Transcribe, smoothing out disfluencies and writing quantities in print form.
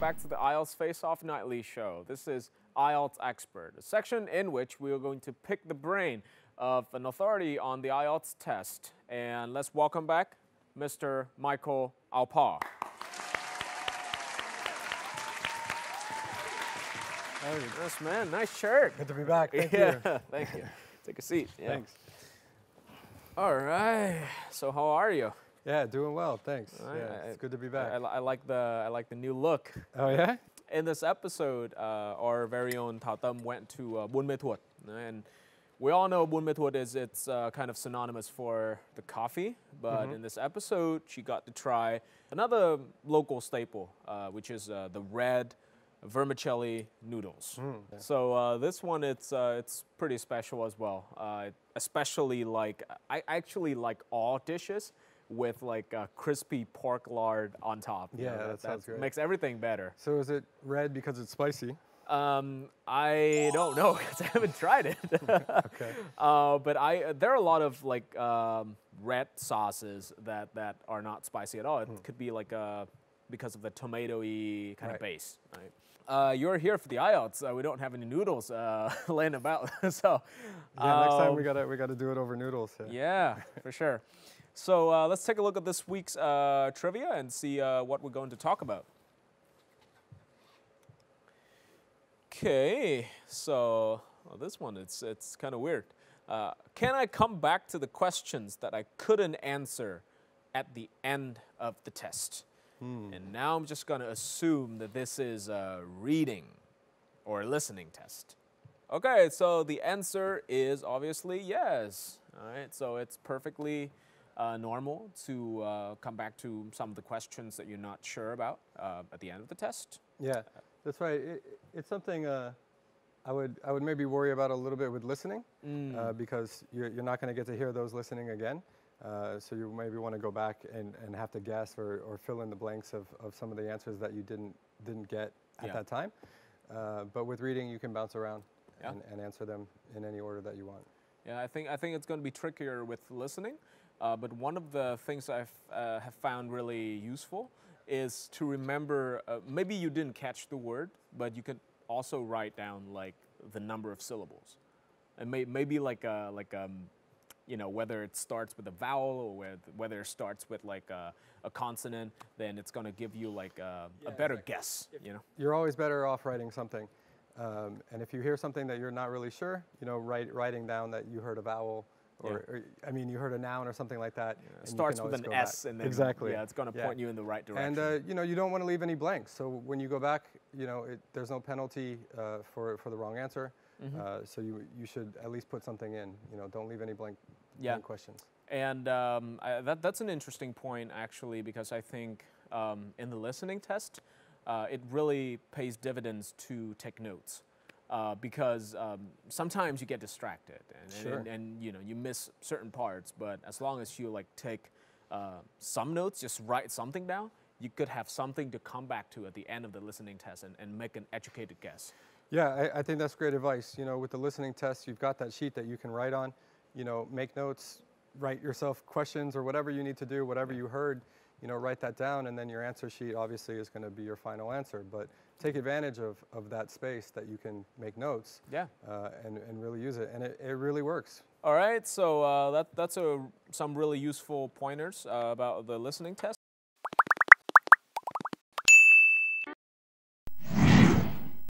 back to the IELTS Face-Off Nightly Show. This is IELTS Expert, a section in which we are going to pick the brain of an authority on the IELTS test. And let's welcome back Mr. Michael Alpa. Hey. Yes, man. Nice shirt. Good to be back. Thank you. you. Thank you. Take a seat. Yeah. Thanks. All right. So how are you? Yeah, doing well. Thanks. Right. Yeah, it's good to be back. I like the new look. Oh yeah. In this episode, our very own Thảo Tâm went to Buôn Mê Thuột, and we all know Buôn Mê Thuột is kind of synonymous for the coffee. But in this episode, she got to try another local staple, which is the red vermicelli noodles. So this one, it's pretty special as well. Especially I actually like all dishes with like crispy pork lard on top. Yeah, that sounds great. Makes everything better. So is it red because it's spicy? I don't know because I haven't tried it. Okay. But there are a lot of like red sauces that are not spicy at all. It could be like because of the tomatoey kind of base. Right. You're here for the IELTS. We don't have any noodles laying about, so yeah, next time we gotta do it over noodles. Yeah, for sure. So let's take a look at this week's trivia and see what we're going to talk about. Okay, so this one, it's kind of weird. Can I come back to the questions that I couldn't answer at the end of the test? And now I'm just going to assume that this is a reading or a listening test. Okay, so the answer is obviously yes. All right, so it's perfectly normal to come back to some of the questions that you're not sure about at the end of the test. Yeah, that's right. It's something I would maybe worry about a little bit with listening because you're not going to get to hear those listening again. So you maybe want to go back and have to guess or fill in the blanks of some of the answers that you didn't get at that time. But with reading, you can bounce around and answer them in any order that you want. Yeah, I think it's going to be trickier with listening. But one of the things I have found really useful is to remember, maybe you didn't catch the word, but you can also write down like the number of syllables. And maybe you know, whether it starts with a vowel or whether it starts with like a consonant, then it's going to give you like a better guess, you know? You're always better off writing something. And if you hear something that you're not really sure, you know, writing down that you heard a vowel or I mean, you heard a noun or something like that. It starts with an S and then it's going to point you in the right direction. And, you know, you don't want to leave any blanks. So when you go back, you know, there's no penalty for the wrong answer. So you should at least put something in. You know, don't leave any blank questions. And that's an interesting point, actually, because I think in the listening test, it really pays dividends to take notes. Because sometimes you get distracted and you know, you miss certain parts, but as long as you like take some notes, just write something down, you could have something to come back to at the end of the listening test and make an educated guess. Yeah, I think that's great advice. You know, with the listening test, you've got that sheet that you can write on, you know, make notes, write yourself questions or whatever you need to do, whatever you heard, you know, write that down, and then your answer sheet obviously is going to be your final answer. But take advantage of that space that you can make notes and really use it. And it really works. All right, so that's some really useful pointers about the listening test.